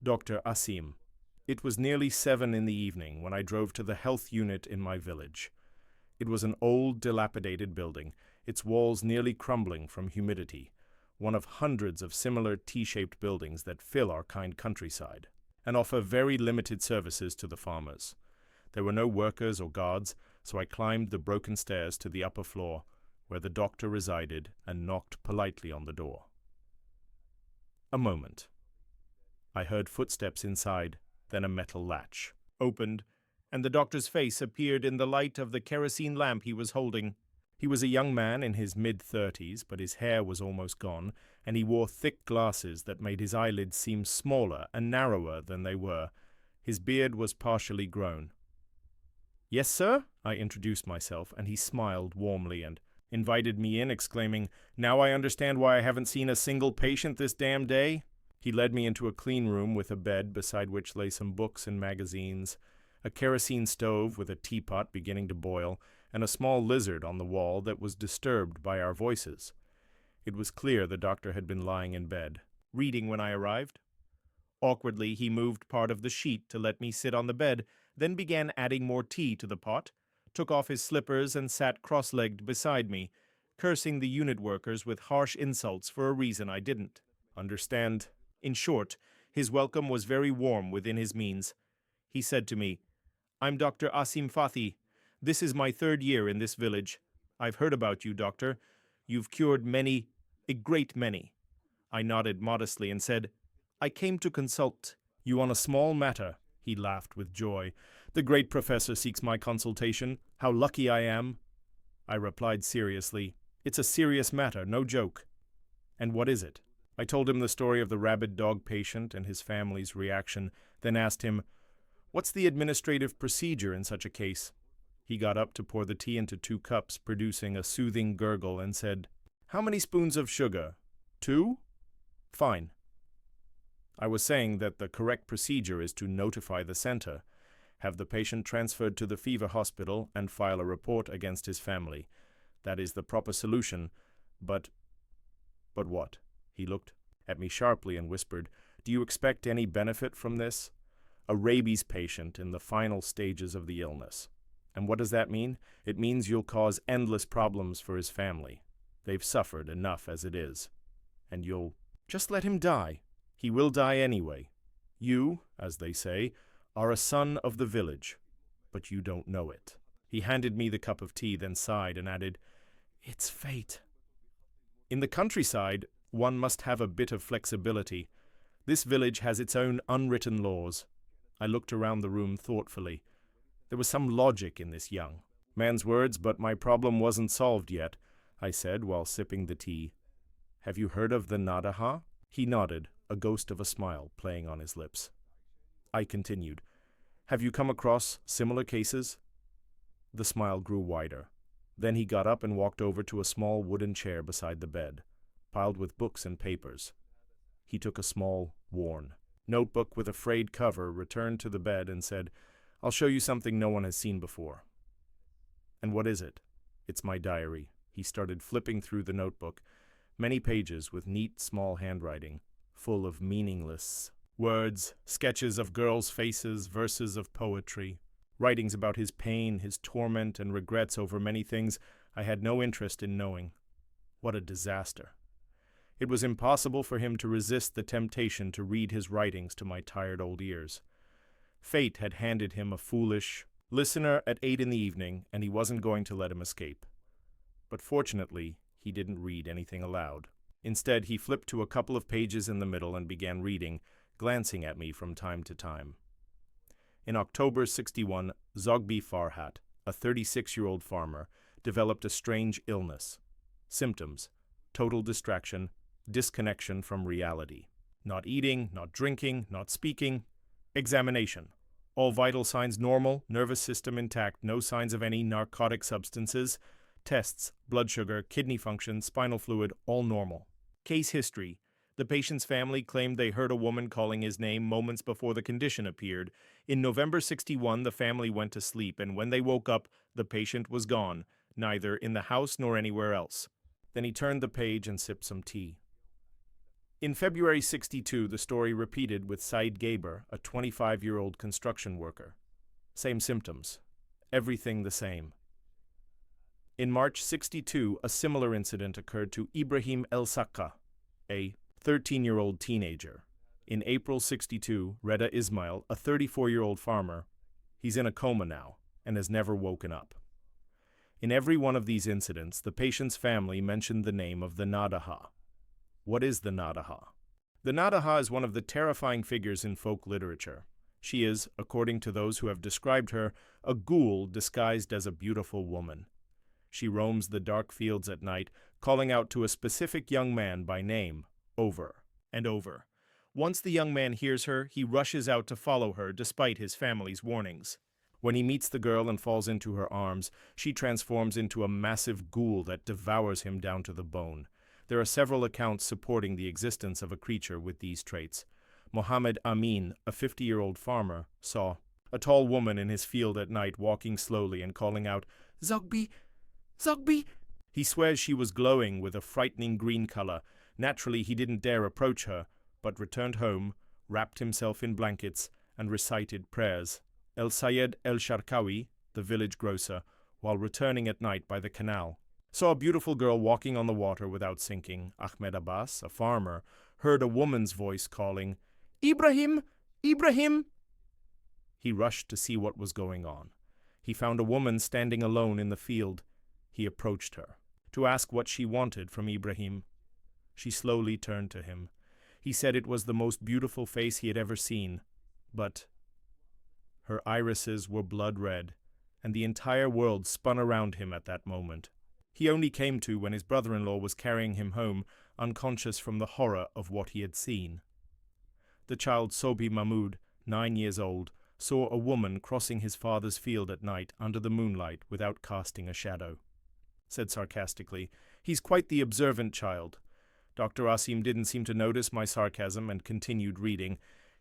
Dr. Asim. It was nearly 7 in the evening when I drove to the health unit in my village. It was an old, dilapidated building, its walls nearly crumbling from humidity, one of hundreds of similar T-shaped buildings that fill our kind countryside, and offer very limited services to the farmers. There were no workers or guards, so I climbed the broken stairs to the upper floor, where the doctor resided, and knocked politely on the door. A moment. I heard footsteps inside, then a metal latch opened, and the doctor's face appeared in the light of the kerosene lamp he was holding. He was a young man in his mid-30s, but his hair was almost gone, and he wore thick glasses that made his eyelids seem smaller and narrower than they were. His beard was partially grown. "Yes, sir?" I introduced myself, and he smiled warmly and invited me in, exclaiming, "Now I understand why I haven't seen a single patient this damn day." He led me into a clean room with a bed beside which lay some books and magazines, a kerosene stove with a teapot beginning to boil, and a small lizard on the wall that was disturbed by our voices. It was clear the doctor had been lying in bed, reading when I arrived. Awkwardly, he moved part of the sheet to let me sit on the bed, then began adding more tea to the pot, took off his slippers and sat cross-legged beside me, cursing the unit workers with harsh insults for a reason I didn't understand. In short, his welcome was very warm within his means. He said to me, "I'm Dr. Asim Fathi. This is my 3rd year in this village. I've heard about you, doctor. You've cured many, a great many." I nodded modestly and said, "I came to consult you on a small matter." He laughed with joy. "The great professor seeks my consultation. How lucky I am." I replied seriously, "It's a serious matter, no joke." "And what is it?" I told him the story of the rabid dog patient and his family's reaction, then asked him, "What's the administrative procedure in such a case?" He got up to pour the tea into 2 cups, producing a soothing gurgle, and said, "How many spoons of sugar? 2? Fine." I was saying that the correct procedure is to notify the center, have the patient transferred to the fever hospital, and file a report against his family. That is the proper solution, but what? He looked at me sharply and whispered, "Do you expect any benefit from this? A rabies patient in the final stages of the illness. And what does that mean? It means you'll cause endless problems for his family. They've suffered enough as it is. And you'll just let him die. He will die anyway. You, as they say, are a son of the village, but you don't know it." He handed me the cup of tea, then sighed and added, "It's fate." In the countryside, one must have a bit of flexibility. This village has its own unwritten laws. I looked around the room thoughtfully. There was some logic in this young man's words, but my problem wasn't solved yet, I said while sipping the tea. "Have you heard of the Naddaha?" He nodded, a ghost of a smile playing on his lips. I continued, "Have you come across similar cases?" The smile grew wider. Then he got up and walked over to a small wooden chair beside the bed, piled with books and papers. He took a small, worn notebook with a frayed cover, returned to the bed, and said, "I'll show you something no one has seen before." "And what is it?" "It's my diary." He started flipping through the notebook, many pages with neat, small handwriting, full of meaningless words, sketches of girls' faces, verses of poetry, writings about his pain, his torment, and regrets over many things I had no interest in knowing. What a disaster. It was impossible for him to resist the temptation to read his writings to my tired old ears. Fate had handed him a foolish listener at 8 in the evening, and he wasn't going to let him escape. But fortunately, he didn't read anything aloud. Instead, he flipped to a couple of pages in the middle and began reading, glancing at me from time to time. In October 61, Zogby Farhat, a 36-year-old farmer, developed a strange illness. Symptoms: total distraction, disconnection from reality. Not eating, not drinking, not speaking. Examination: all vital signs normal, nervous system intact, no signs of any narcotic substances. Tests: blood sugar, kidney function, spinal fluid, all normal. Case history: the patient's family claimed they heard a woman calling his name moments before the condition appeared. In November 61, the family went to sleep, and when they woke up, the patient was gone, neither in the house nor anywhere else. Then he turned the page and sipped some tea. In February 62, the story repeated with Said Gaber, a 25-year-old construction worker. Same symptoms. Everything the same. In March 62, a similar incident occurred to Ibrahim El-Sakka, a 13-year-old teenager. In April 62, Reda Ismail, a 34-year-old farmer, he's in a coma now and has never woken up. In every one of these incidents, the patient's family mentioned the name of the Naddaha. What is the Naddaha? The Naddaha is one of the terrifying figures in folk literature. She is, according to those who have described her, a ghoul disguised as a beautiful woman. She roams the dark fields at night, calling out to a specific young man by name, over and over. Once the young man hears her, he rushes out to follow her despite his family's warnings. When he meets the girl and falls into her arms, she transforms into a massive ghoul that devours him down to the bone. There are several accounts supporting the existence of a creature with these traits. Mohammed Amin, a 50-year-old farmer, saw a tall woman in his field at night walking slowly and calling out, "Zogby! Zogby!" He swears she was glowing with a frightening green color. Naturally, he didn't dare approach her, but returned home, wrapped himself in blankets, and recited prayers. El-Sayed El-Sharkawi, the village grocer, while returning at night by the canal, saw a beautiful girl walking on the water without sinking. Ahmed Abbas, a farmer, heard a woman's voice calling, "Ibrahim! Ibrahim!" He rushed to see what was going on. He found a woman standing alone in the field. He approached her to ask what she wanted from Ibrahim. She slowly turned to him. He said it was the most beautiful face he had ever seen, but her irises were blood red, and the entire world spun around him at that moment. He only came to when his brother-in-law was carrying him home, unconscious from the horror of what he had seen. The child Sobi Mahmoud, 9 years old, saw a woman crossing his father's field at night under the moonlight without casting a shadow. Said sarcastically, "He's quite the observant child." Dr. Asim didn't seem to notice my sarcasm and continued reading.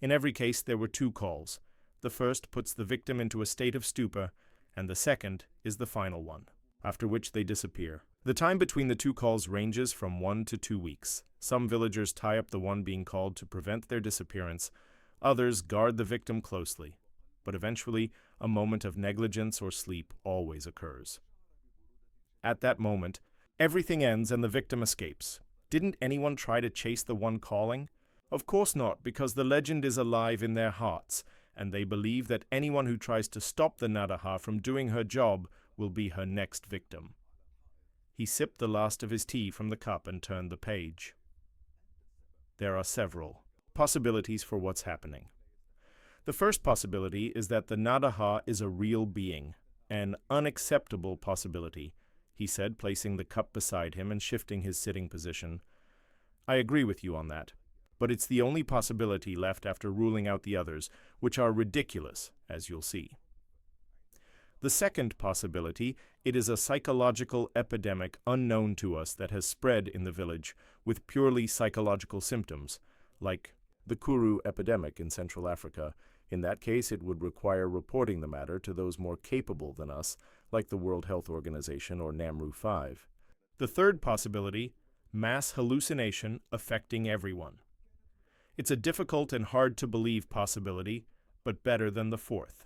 In every case, there were 2 calls. The first puts the victim into a state of stupor, and the second is the final one, after which they disappear. The time between the 2 calls ranges from 1 to 2 weeks. Some villagers tie up the one being called to prevent their disappearance. Others guard the victim closely. But eventually, a moment of negligence or sleep always occurs. At that moment, everything ends and the victim escapes. Didn't anyone try to chase the one calling? Of course not, because the legend is alive in their hearts, and they believe that anyone who tries to stop the Naddaha from doing her job will be her next victim. He sipped the last of his tea from the cup and turned the page. There are several possibilities for what's happening. The first possibility is that the Naddaha is a real being, an unacceptable possibility, he said, placing the cup beside him and shifting his sitting position. I agree with you on that, but it's the only possibility left after ruling out the others, which are ridiculous, as you'll see. The second possibility, it is a psychological epidemic unknown to us that has spread in the village with purely psychological symptoms, like the Kuru epidemic in Central Africa. In that case, it would require reporting the matter to those more capable than us, like the World Health Organization or NAMRU-5. The third possibility, mass hallucination affecting everyone. It's a difficult and hard-to-believe possibility, but better than the fourth.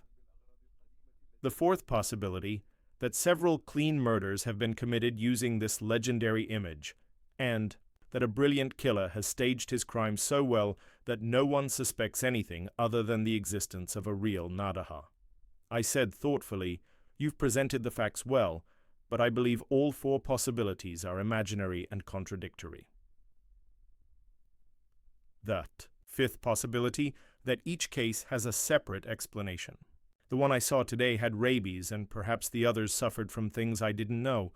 The fourth possibility, that several clean murders have been committed using this legendary image, and that a brilliant killer has staged his crime so well that no one suspects anything other than the existence of a real Naddaha. I said thoughtfully, "You've presented the facts well, but I believe all 4 possibilities are imaginary and contradictory." The fifth possibility, that each case has a separate explanation. The one I saw today had rabies, and perhaps the others suffered from things I didn't know.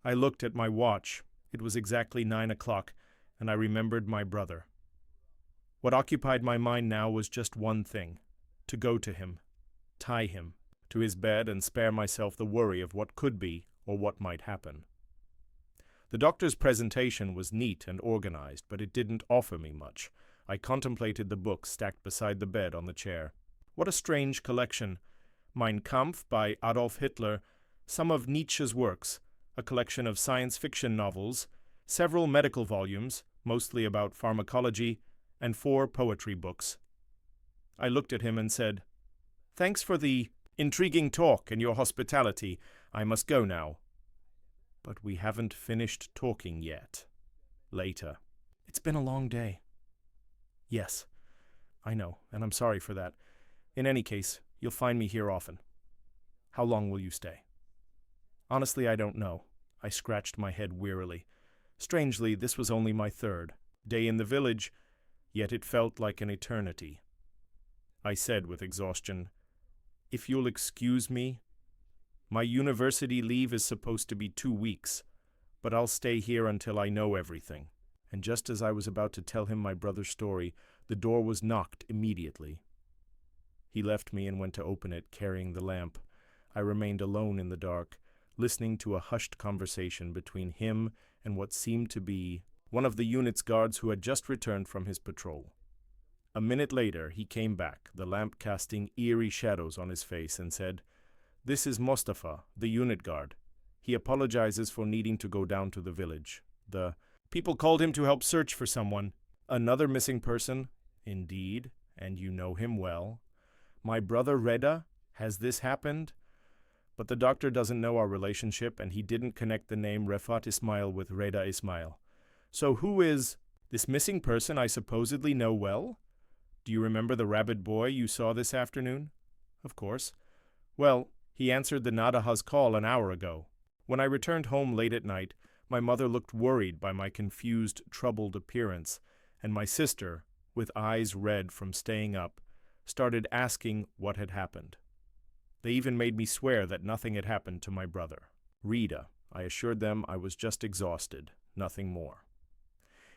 I looked at my watch. It was exactly 9 o'clock, and I remembered my brother. What occupied my mind now was just one thing: to go to him, tie him to his bed, and spare myself the worry of what could be or what might happen. The doctor's presentation was neat and organized, but it didn't offer me much. I contemplated the books stacked beside the bed on the chair. What a strange collection. Mein Kampf by Adolf Hitler, some of Nietzsche's works, a collection of science fiction novels, several medical volumes, mostly about pharmacology, and 4 poetry books. I looked at him and said, "Thanks for the intriguing talk and your hospitality. I must go now." "But we haven't finished talking yet." Later. "It's been a long day." "Yes, I know, and I'm sorry for that. In any case, you'll find me here often. How long will you stay?" "Honestly, I don't know." I scratched my head wearily. Strangely, this was only my 3rd day in the village, yet it felt like an eternity. I said with exhaustion, "If you'll excuse me, my university leave is supposed to be 2 weeks, but I'll stay here until I know everything." And just as I was about to tell him my brother's story, the door was knocked immediately. He left me and went to open it, carrying the lamp. I remained alone in the dark, listening to a hushed conversation between him and what seemed to be one of the unit's guards who had just returned from his patrol. A minute later, he came back, the lamp casting eerie shadows on his face, and said, "This is Mustafa, the unit guard. He apologizes for needing to go down to the village. The people called him to help search for someone. Another missing person?" "Indeed, and you know him well." "My brother Reda? Has this happened?" "But the doctor doesn't know our relationship, and he didn't connect the name Refat Ismail with Reda Ismail. So who is this missing person I supposedly know well? Do you remember the rabid boy you saw this afternoon?" "Of course." "Well, he answered the Naddaha's call an hour ago. When I returned home late at night, my mother looked worried by my confused, troubled appearance, and my sister, with eyes red from staying up, started asking what had happened. They even made me swear that nothing had happened to my brother. Rita, I assured them I was just exhausted, nothing more.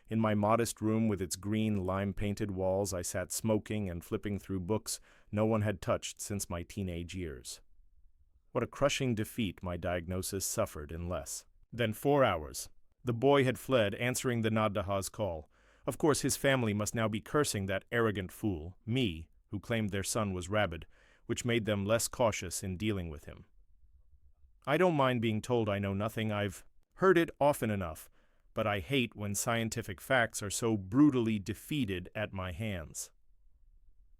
In my modest room with its green lime-painted walls, I sat smoking and flipping through books no one had touched since my teenage years. What a crushing defeat my diagnosis suffered in less than 4 hours. The boy had fled, answering the Naddaha's call. Of course, his family must now be cursing that arrogant fool, me, who claimed their son was rabid, which made them less cautious in dealing with him. I don't mind being told I know nothing. I've heard it often enough, but I hate when scientific facts are so brutally defeated at my hands.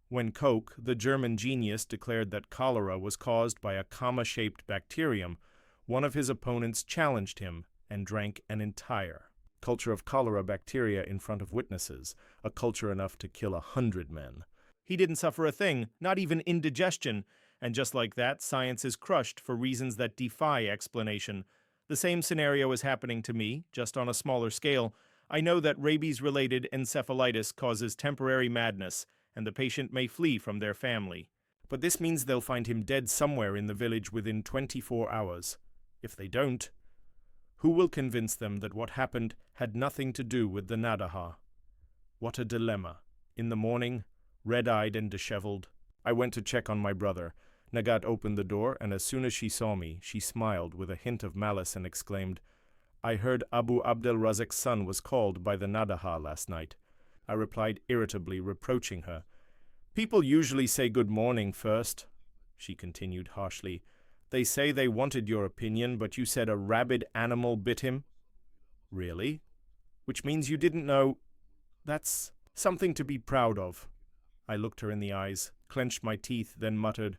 When Koch, the German genius, declared that cholera was caused by a comma-shaped bacterium, one of his opponents challenged him and drank an entire culture of cholera bacteria in front of witnesses, a culture enough to kill 100 men. He didn't suffer a thing, not even indigestion, and just like that, science is crushed for reasons that defy explanation. The same scenario is happening to me, just on a smaller scale. I know that rabies-related encephalitis causes temporary madness, and the patient may flee from their family. But this means they'll find him dead somewhere in the village within 24 hours. If they don't, who will convince them that what happened had nothing to do with the Naddaha? What a dilemma. In the morning, red-eyed and disheveled, I went to check on my brother. Nagat opened the door, and as soon as she saw me, she smiled with a hint of malice and exclaimed, "I heard Abu Abdel-Razek's son was called by the Naddaha last night." I replied irritably, reproaching her. "People usually say good morning first," she continued harshly. "They say they wanted your opinion, but you said a rabid animal bit him." "Really? Which means you didn't know." "That's something to be proud of." I looked her in the eyes, clenched my teeth, then muttered,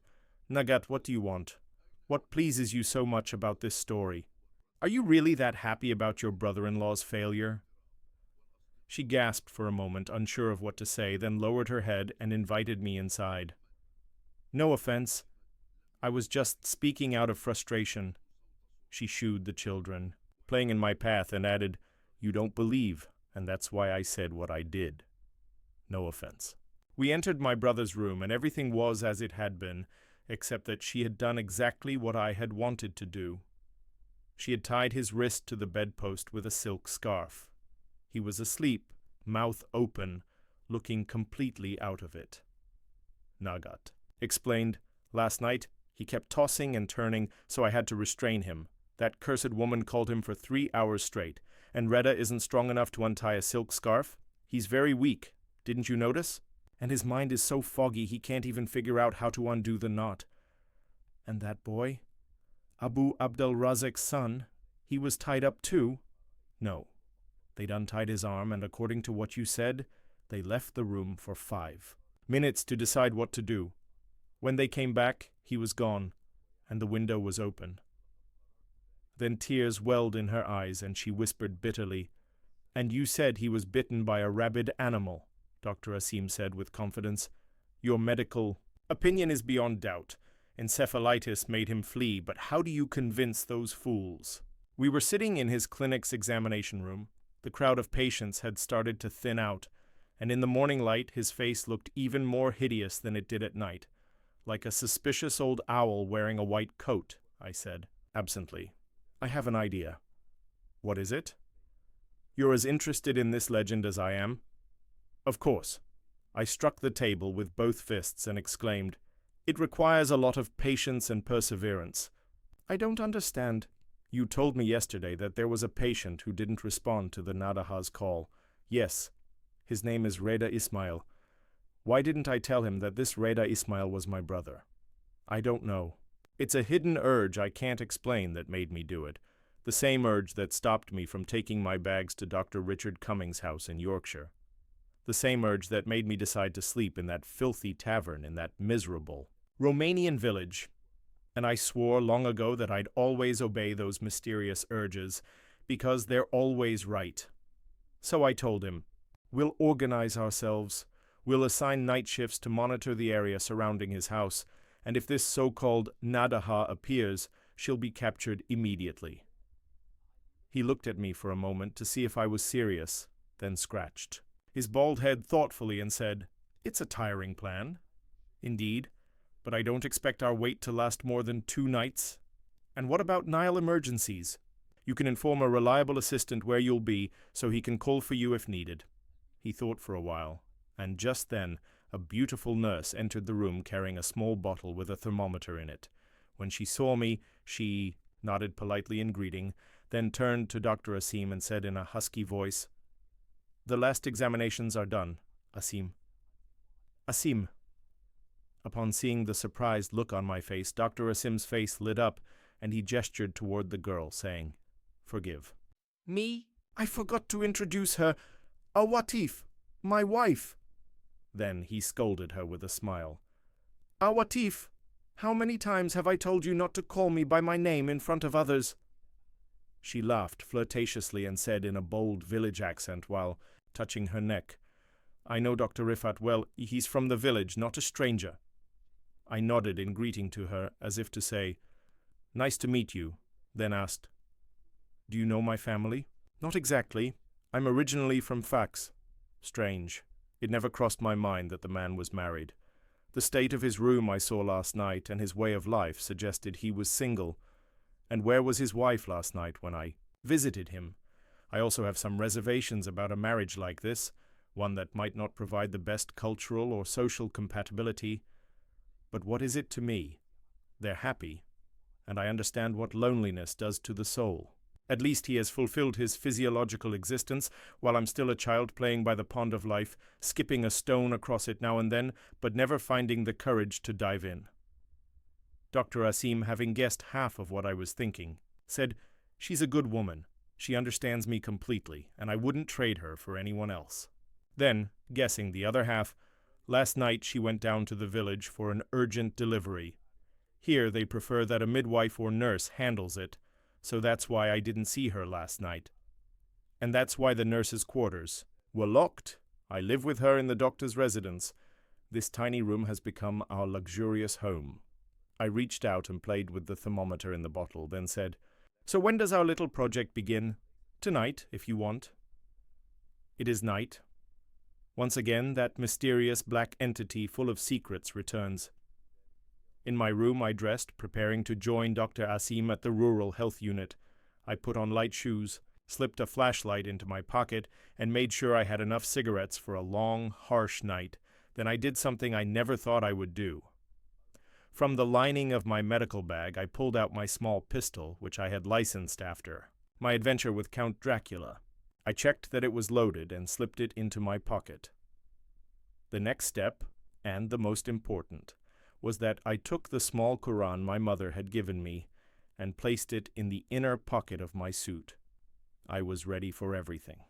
"Nagat, what do you want? What pleases you so much about this story? Are you really that happy about your brother-in-law's failure?" She gasped for a moment, unsure of what to say, then lowered her head and invited me inside. "No offense. I was just speaking out of frustration." She shooed the children, playing in my path, and added, "You don't believe, and that's why I said what I did. No offense." We entered my brother's room, and everything was as it had been, except that she had done exactly what I had wanted to do. She had tied his wrist to the bedpost with a silk scarf. He was asleep, mouth open, looking completely out of it. Nagat explained, "Last night, he kept tossing and turning, so I had to restrain him. That cursed woman called him for 3 hours straight, and Reda isn't strong enough to untie a silk scarf. He's very weak. Didn't you notice? And his mind is so foggy he can't even figure out how to undo the knot. And that boy? Abu Abdel-Razek's son, he was tied up too? No. They'd untied his arm, and according to what you said, they left the room for 5 minutes to decide what to do. When they came back, he was gone, and the window was open. Then tears welled in her eyes, and she whispered bitterly, "And you said he was bitten by a rabid animal," Dr. Asim said with confidence. "Your medical opinion is beyond doubt. Encephalitis made him flee, but how do you convince those fools?" We were sitting in his clinic's examination room. The crowd of patients had started to thin out, and in the morning light his face looked even more hideous than it did at night. "Like a suspicious old owl wearing a white coat," I said, absently. "I have an idea." "What is it?" "You're as interested in this legend as I am." "Of course." I struck the table with both fists and exclaimed, "It requires a lot of patience and perseverance." "I don't understand." "You told me yesterday that there was a patient who didn't respond to the Naddaha's call." "Yes. His name is Reda Ismail. Why didn't I tell him that this Reda Ismail was my brother?" "I don't know. It's a hidden urge I can't explain that made me do it. The same urge that stopped me from taking my bags to Dr. Richard Cummings' house in Yorkshire. The same urge that made me decide to sleep in that filthy tavern in that miserable Romanian village. And I swore long ago that I'd always obey those mysterious urges, because they're always right. So I told him, we'll organize ourselves. We'll assign night shifts to monitor the area surrounding his house, and if this so-called Naddaha appears, she'll be captured immediately. He looked at me for a moment to see if I was serious, then scratched his bald head thoughtfully and said, "It's a tiring plan." "Indeed, but I don't expect our wait to last more than 2 nights. And what about Nile emergencies? You can inform a reliable assistant where you'll be so he can call for you if needed." He thought for a while, and just then a beautiful nurse entered the room carrying a small bottle with a thermometer in it. When she saw me, she nodded politely in greeting, then turned to Dr. Asim and said in a husky voice, "The last examinations are done, Asim." "Asim." Upon seeing the surprised look on my face, Dr. Asim's face lit up, and he gestured toward the girl, saying, "Forgive." "Me? I forgot to introduce her. Awatif, my wife." Then he scolded her with a smile. "Awatif, how many times have I told you not to call me by my name in front of others?" She laughed flirtatiously and said in a bold village accent while touching her neck, "I know Dr. Rifat well. He's from the village, not a stranger." I nodded in greeting to her, as if to say, "Nice to meet you," then asked, "Do you know my family?" "Not exactly. I'm originally from Fax." Strange. It never crossed my mind that the man was married. The state of his room I saw last night and his way of life suggested he was single. And where was his wife last night when I visited him? I also have some reservations about a marriage like this, one that might not provide the best cultural or social compatibility. But what is it to me? They're happy, and I understand what loneliness does to the soul. At least he has fulfilled his physiological existence, while I'm still a child playing by the pond of life, skipping a stone across it now and then, but never finding the courage to dive in. Dr. Asim, having guessed half of what I was thinking, said, "She's a good woman. She understands me completely, and I wouldn't trade her for anyone else." Then, guessing the other half, "Last night she went down to the village for an urgent delivery. Here they prefer that a midwife or nurse handles it, so that's why I didn't see her last night. And that's why the nurse's quarters were locked. I live with her in the doctor's residence. This tiny room has become our luxurious home." I reached out and played with the thermometer in the bottle, then said, "So when does our little project begin?" "Tonight, if you want." It is night. Once again, that mysterious black entity full of secrets returns. In my room I dressed, preparing to join Dr. Asim at the rural health unit. I put on light shoes, slipped a flashlight into my pocket, and made sure I had enough cigarettes for a long, harsh night. Then I did something I never thought I would do. From the lining of my medical bag, I pulled out my small pistol, which I had licensed after my adventure with Count Dracula. I checked that it was loaded and slipped it into my pocket. The next step, and the most important, was that I took the small Quran my mother had given me and placed it in the inner pocket of my suit. I was ready for everything.